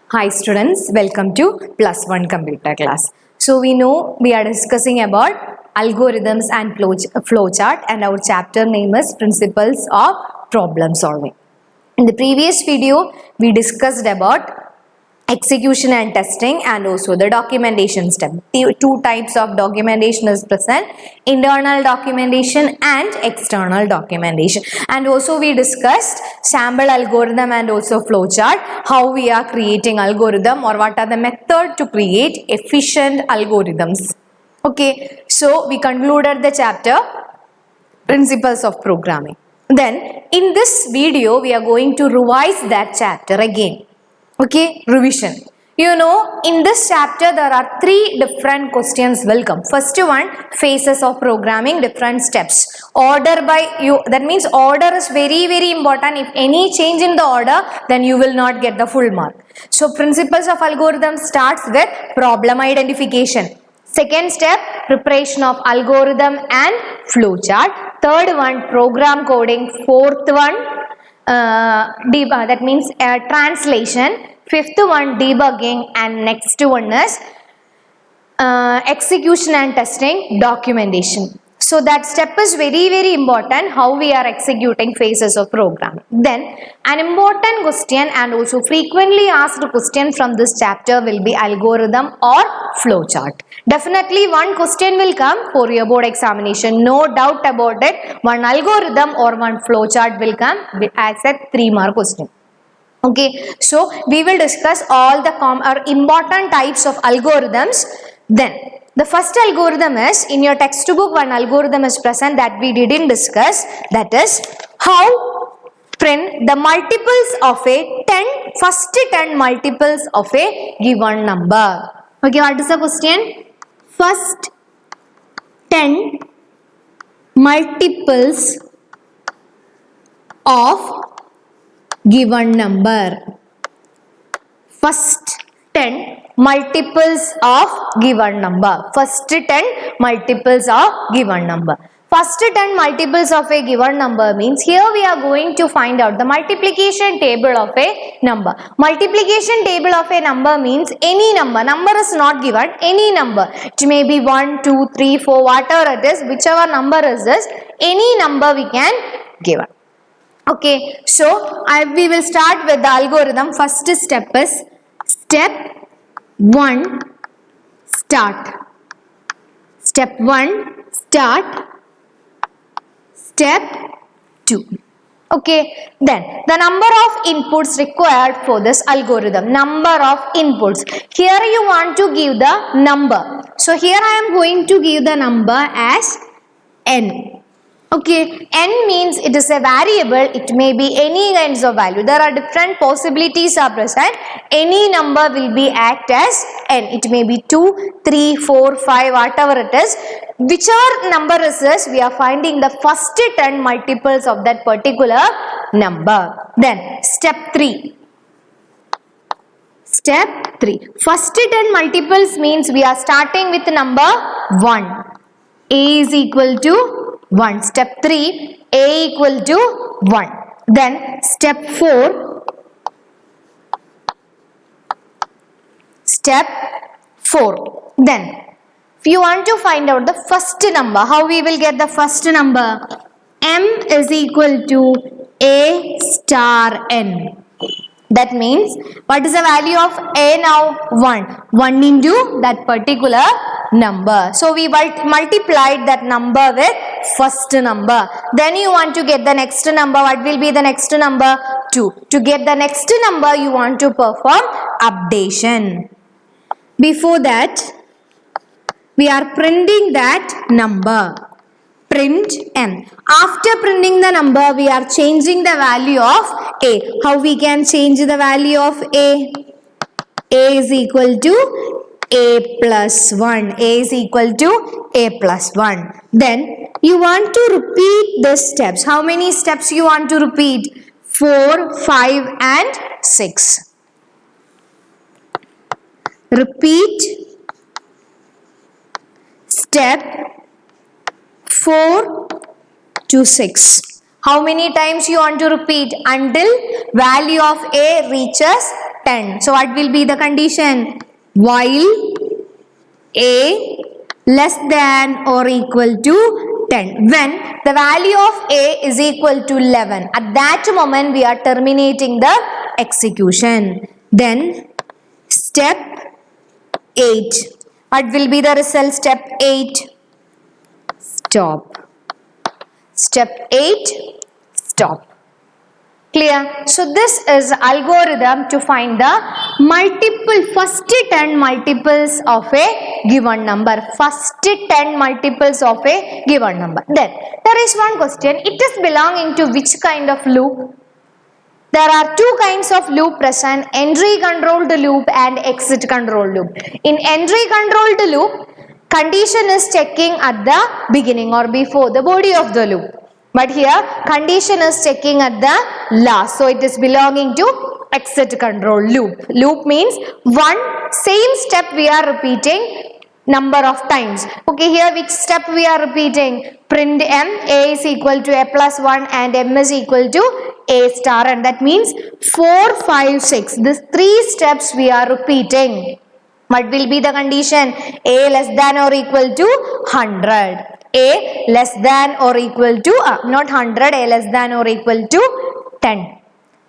Hi students, welcome to plus one computer class. So we know we are discussing about algorithms and flowchart, and our chapter name is principles of problem solving. In the previous video we discussed about execution and testing and also the documentation step. Two types of documentation is present: internal documentation and external documentation. And also we discussed sample algorithm and also flowchart, how we are creating algorithm or what are the method to create efficient algorithms. Okay, so we concluded the chapter principles of programming. Then in this video we are going to revise that chapter again. Okay, revision. You know, in this chapter there are three different questions will come. First one, phases of programming, different steps. Order by you, that means order is very important. If any change in the order, then you will not get the full mark. So principles of algorithm starts with problem identification. Second step, preparation of algorithm and flowchart. Third one, program coding. Fourth one, that means translation. Fifth one, debugging, and next one is execution and testing, documentation. So that step is very important, how we are executing phases of programming. Then an important question and also frequently asked question from this chapter will be algorithm or flowchart. Definitely one question will come for your board examination, no doubt about it. One algorithm or one flowchart will come as a 3-mark question. Okay, so we will discuss all the important types of algorithms. Then the first algorithm is, in your textbook one algorithm is present that we didn't discuss, that is how print the multiples of a first 10 multiples of a given number. Okay, what is the question? First 10 multiples of given number. First 10 multiples of given number. First 10 multiples of given number. First 10 multiples of a given number means here we are going to find out the multiplication table of a number. Multiplication table of a number means any number. Number is not given, any number. It may be 1, 2, 3, 4, whatever it is, whichever number is this, any number we can give it. Okay, so we will start with the algorithm. First step is step 1, start. Step 1, start. Step 2. Okay, then the number of inputs required for this algorithm. Number of inputs. Here you want to give the number. So here I am going to give the number as n. Okay, n means it is a variable, it may be any kinds of value. There are different possibilities are present. Any number will be act as n. It may be 2, 3, 4, 5, whatever it is. Whichever number is this, we are finding the first 10 multiples of that particular number. Then step 3. Step 3. First 10 multiples means we are starting with number 1. A is equal to 1. Step 3, A equal to 1. Then step 4. Step 4. Then if you want to find out the first number, how we will get the first number? M is equal to A star n. That means what is the value of A now? 1. 1 into that particular number. So we multiplied that number with first number. Then you want to get the next number. What will be the next number? 2. To get the next number you want to perform updation. Before that we are printing that number. Print m. After printing the number we are changing the value of a. How we can change the value of a? A is equal to a plus 1. A is equal to a plus 1. Then you want to repeat the steps. How many steps you want to repeat? 4, 5 and 6. Repeat step 4 to 6. How many times you want to repeat? Until value of A reaches 10. So what will be the condition? While A less than or equal to 10. When the value of A is equal to 11, at that moment we are terminating the execution. Then step 8. What will be the result? Step 8. Stop. Step 8. Stop. Clear? So this is algorithm to find the first 10 multiples of a given number. First 10 multiples of a given number. Then there is one question. It is belonging to which kind of loop? There are two kinds of loop present, entry controlled loop and exit controlled loop. In entry controlled loop, condition is checking at the beginning or before the body of the loop. But here condition is checking at the last. So it is belonging to exit control loop. Loop means one same step we are repeating number of times. Okay, here which step we are repeating? Print m, a is equal to a plus 1 and m is equal to a star, and that means 4, 5, 6. These 3 steps we are repeating. What will be the condition? A less than or equal to 100. A less than or equal to, not 100, A less than or equal to 10.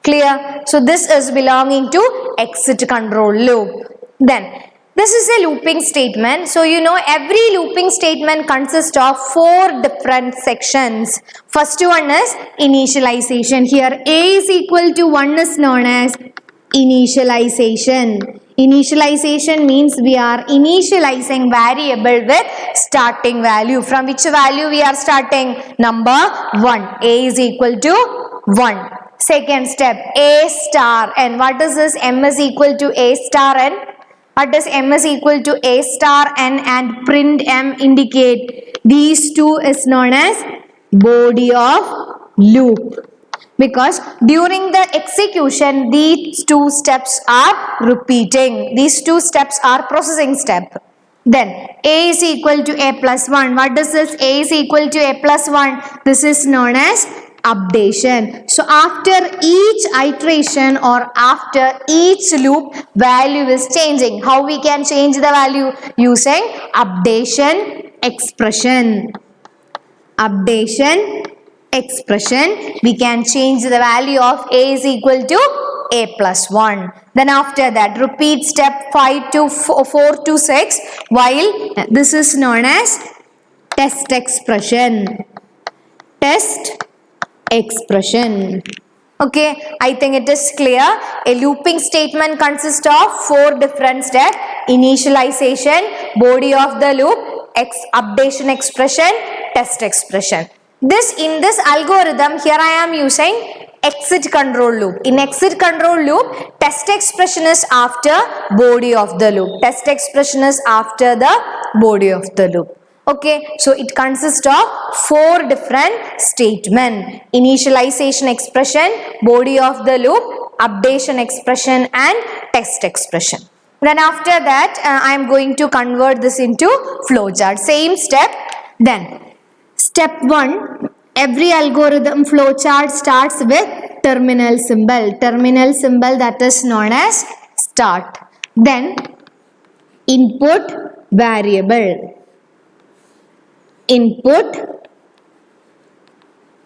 Clear? So this is belonging to exit control loop. Then this is a looping statement. So you know every looping statement consists of 4 different sections. First one is initialization. Here A is equal to 1 is known as initialization. Initialization means we are initializing variable with starting value. From which value we are starting? Number 1. A is equal to 1. Second step, A star n. What is this? M is equal to A star n. What does M is equal to A star n and print M indicate? These two is known as body of loop. Because during the execution, these 2 steps are repeating. These 2 steps are processing step. Then A is equal to A plus 1. What does this? A is equal to A plus 1. This is known as updation. So after each iteration or after each loop, value is changing. How we can change the value? Using updation expression. Updation expression, we can change the value of A is equal to A plus 1. Then after that, repeat step 5 to 4 to 6, while this is known as test expression. Test expression. Okay, I think it is clear. A looping statement consists of 4 different steps: initialization, body of the loop, updation expression, test expression. In this algorithm, here I am using exit control loop. In exit control loop, test expression is after body of the loop. Test expression is after the body of the loop. Okay, so it consists of 4 different statements: initialization expression, body of the loop, updation expression and test expression. Then after that, I am going to convert this into flowchart. Same step. Then step 1, every algorithm flowchart starts with terminal symbol. Terminal symbol, that is known as start. Then input variable. Input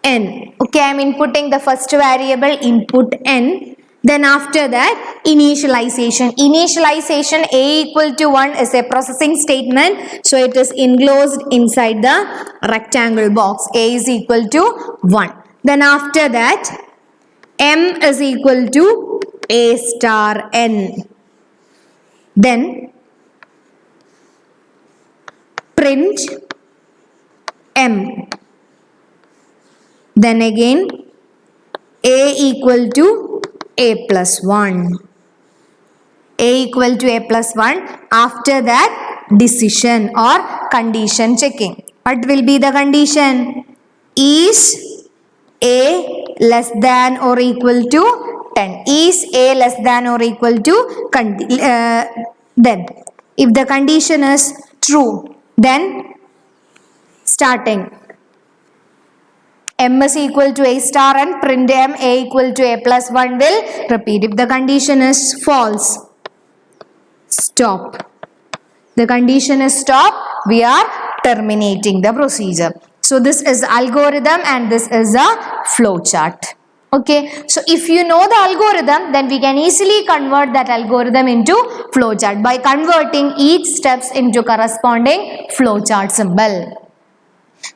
n. Okay, I am inputting the first variable, input n. Then after that, initialization. Initialization A equal to 1 is a processing statement. So it is enclosed inside the rectangle box. A is equal to 1. Then after that, M is equal to A star n. Then print M. Then again A equal to A plus 1. A equal to A plus 1. After that, decision or condition checking. What will be the condition? Is A less than or equal to 10? Is A less than or equal to then if the condition is true, then starting m is equal to a star and print m a equal to a plus 1 will repeat. If the condition is false, stop. The condition is stop, we are terminating the procedure. So this is algorithm and this is a flow chart. Okay, so if you know the algorithm, then we can easily convert that algorithm into flow chart by converting each steps into corresponding flow chart symbol.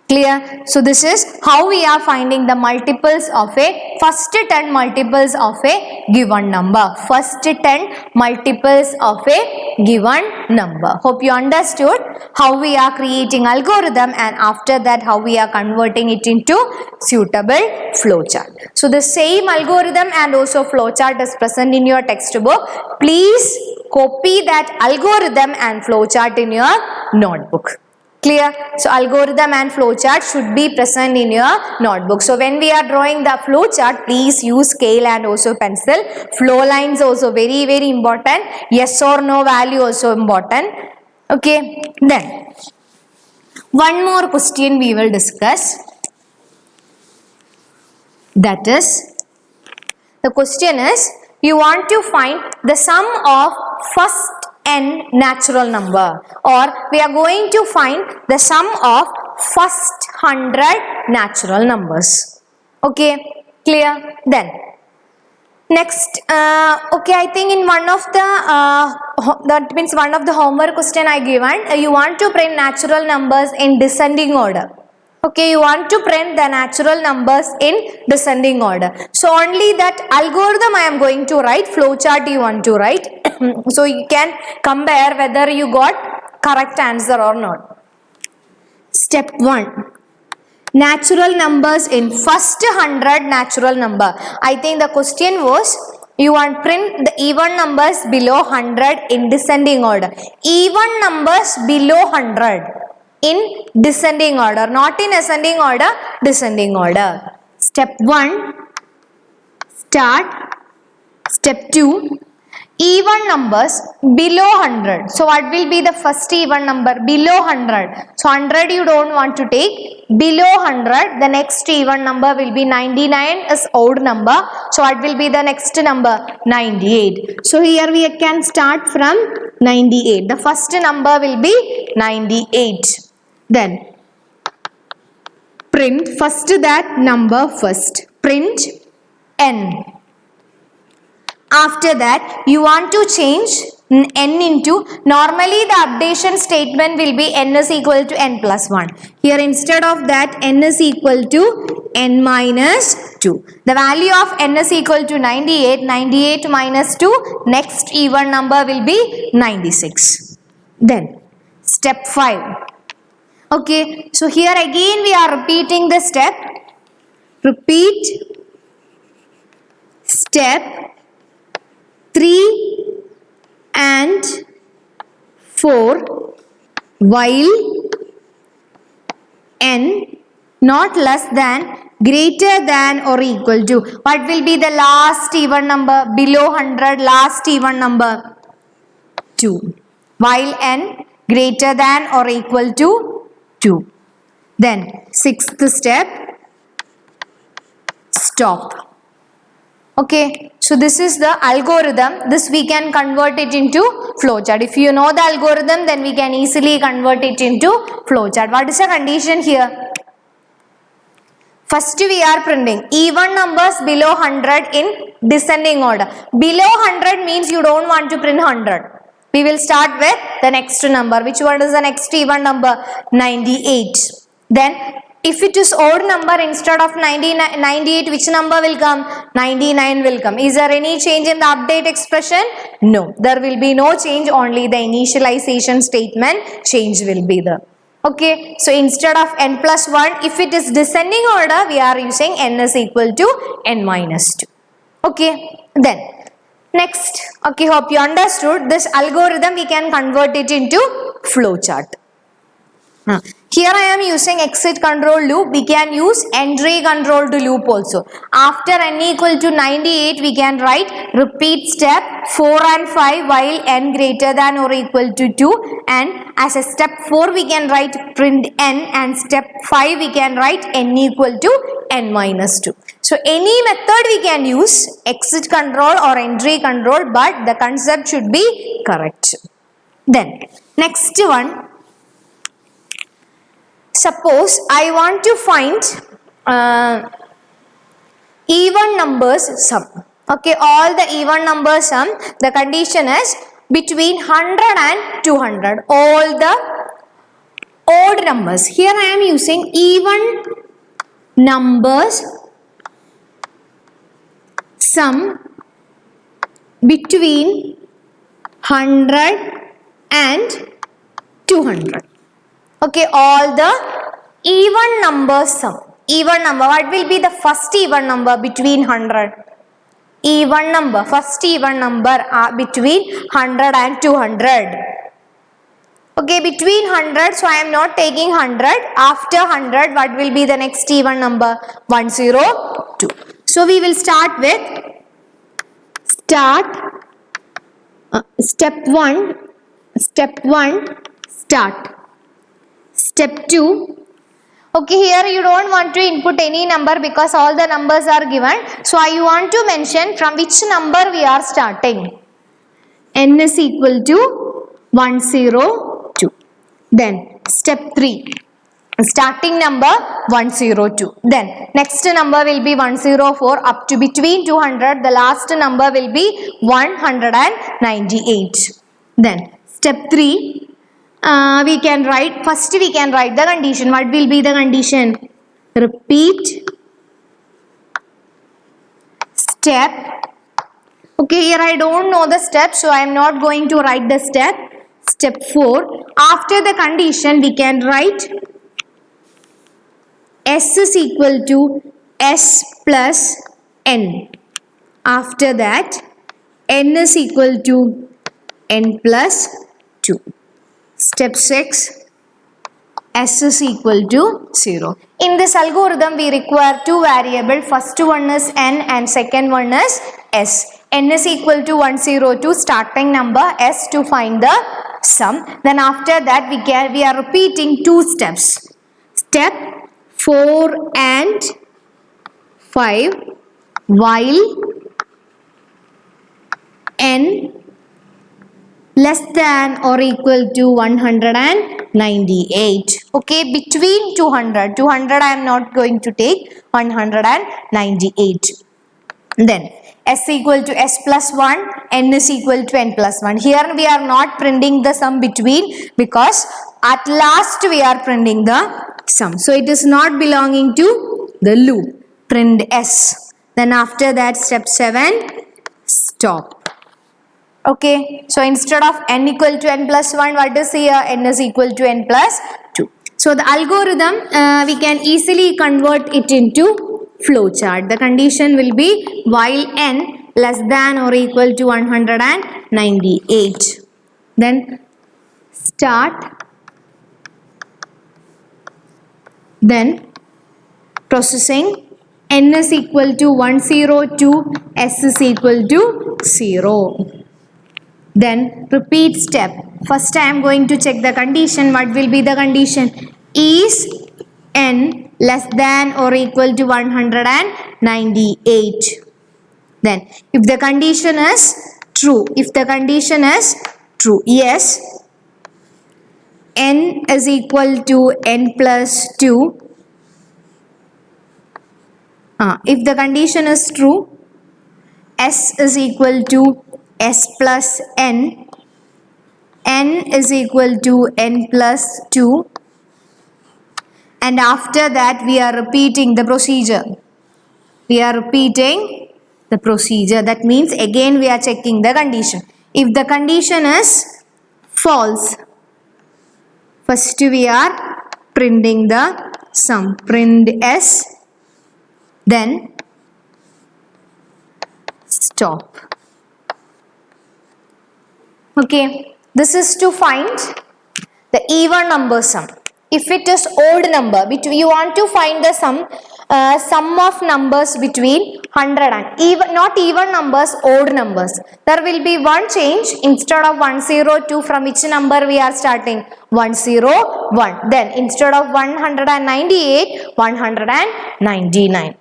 Clear? So this is how we are finding the multiples of a first 10 multiples of a given number. First 10 multiples of a given number. Hope you understood how we are creating algorithm and after that how we are converting it into suitable flowchart. So the same algorithm and also flowchart is present in your textbook. Please copy that algorithm and flowchart in your notebook. Clear? So algorithm and flowchart should be present in your notebook. So when we are drawing the flowchart, please use scale and also pencil. Flow lines also very important. Yes or no value also important. Okay. Then one more question we will discuss. That is, the question is, you want to find the sum of first n natural number, or we are going to find the sum of first 100 natural numbers. Okay, clear? Then next, okay, I think in one of the that means one of the homework question I given, you want to print natural numbers in descending order. Okay, you want to print the natural numbers in descending order. So only that algorithm I am going to write, flowchart you want to write. So you can compare whether you got correct answer or not. Step 1. Natural numbers in first 100 natural number. I think the question was, you want print the even numbers below 100 in descending order. Even numbers below 100 in descending order, not in ascending order, descending order. Step 1, start. Step 2, even numbers below 100. So what will be the first even number? Below 100. So 100 you don't want to take. Below 100, the next even number will be 99 is odd number. So what will be the next number? 98. So here we can start from 98. The first number will be 98. Then print first that number first. Print n. After that, you want to change n into, normally the updation statement will be n is equal to n plus 1. Here instead of that, n is equal to n minus 2. The value of n is equal to 98. 98 minus 2, next even number will be 96. Then step 5. Okay, so here again we are repeating the step. Repeat step 3 and 4 while n not less than, greater than or equal to. What will be the last even number? Below 100, last even number? 2. While n greater than or equal to 2. Then sixth step, stop. Okay, so this is the algorithm. This we can convert it into flowchart. If you know the algorithm, then we can easily convert it into flowchart. What is the condition here? First we are printing even numbers below 100 in descending order. Below 100 means you don't want to print 100. We will start with the next number. Which one is the next even number? 98. Then if it is odd number, instead of 98, which number will come? 99 will come. Is there any change in the update expression? No. There will be no change. Only the initialization statement change will be there. Okay. So instead of n plus 1, if it is descending order, we are using n is equal to n minus 2. Okay. Then next, okay, hope you understood this algorithm. We can convert it into flowchart. Here I am using exit control loop. We can use entry control to loop also. After n equal to 98, we can write repeat step 4 and 5 while n greater than or equal to 2, and as a step 4 we can write print n, and step 5 we can write n equal to n minus 2. So any method we can use, exit control or entry control, but the concept should be correct. Then next one, suppose I want to find even numbers sum. Okay, all the even numbers sum, the condition is between 100 and 200. All the odd numbers. Here I am using even numbers sum between 100 and 200. Okay, all the even numbers sum. Even number, what will be the first even number between 100? Even number, first even number between 100 and 200. Okay, between 100, so I am not taking 100. After 100, what will be the next even number? 102. So we will start with step 1, start. Step 2. Okay, here you don't want to input any number because all the numbers are given. So I want to mention from which number we are starting. N is equal to 102. Then step 3. Starting number 102. Then next number will be 104 up to between 200. The last number will be 198. Then step 3. We can write the condition. What will be the condition? Repeat step. Okay, here I don't know the step, so I am not going to write the step. Step 4. After the condition, we can write S is equal to S plus N. After that, N is equal to N plus 2. Step 6, S is equal to 0. In this algorithm, we require two variables. First one is N and second one is S. N is equal to 102, starting number, S to find the sum. Then after that, we are repeating two steps. Step 4 and 5 while N less than or equal to 198. Okay, between 200 I am not going to take 198. Then S equal to S plus 1, N is equal to N plus 1. Here we are not printing the sum between because at last we are printing the sum. So it is not belonging to the loop. Print S. Then after that, step 7, stop. Okay, so instead of n equal to n plus 1, what is here? N is equal to n plus 2. So the algorithm, we can easily convert it into flowchart. The condition will be while n less than or equal to 198. Then start. Then processing. N is equal to 102, S is equal to 0. Then repeat step. First I am going to check the condition. What will be the condition? Is n less than or equal to 198? Then if the condition is true, yes, n is equal to n plus 2. If the condition is true, S is equal to S plus N, N is equal to N plus 2, and after that we are repeating the procedure. That means again we are checking the condition. If the condition is false, first we are printing the sum. Print S, then stop. Okay, this is to find the even number sum. If it is odd number, you want to find the sum sum of numbers between 100 and even, not even numbers, odd numbers. There will be one change. Instead of 102, from which number we are starting? 101. Then instead of 198, 199.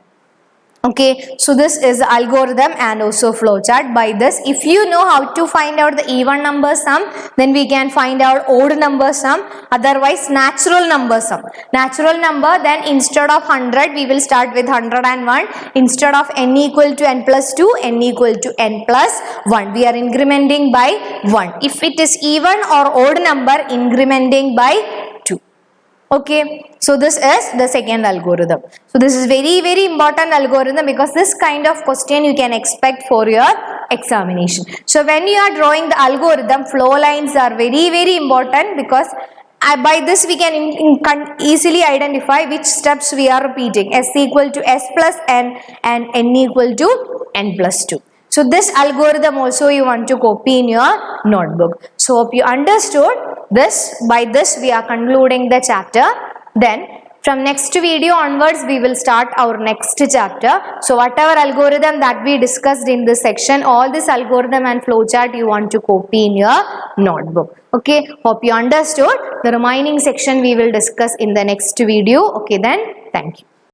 Okay, so this is algorithm and also flowchart. By this, if you know how to find out the even number sum, then we can find out odd number sum. Otherwise, natural number sum. Natural number, then instead of 100, we will start with 101. Instead of n equal to n plus 2, n equal to n plus 1. We are incrementing by 1. If it is even or odd number, incrementing by 2. Okay, so this is the second algorithm. So this is very important algorithm, because this kind of question you can expect for your examination. So when you are drawing the algorithm, flow lines are very important, because by this we can easily identify which steps we are repeating. S equal to S plus n and n equal to n plus 2. So this algorithm also you want to copy in your notebook. So hope you understood this. By this we are concluding the chapter. Then from next video onwards we will start our next chapter. So whatever algorithm that we discussed in this section, all this algorithm and flowchart you want to copy in your notebook. Okay, hope you understood. The remaining section we will discuss in the next video. Okay, then thank you.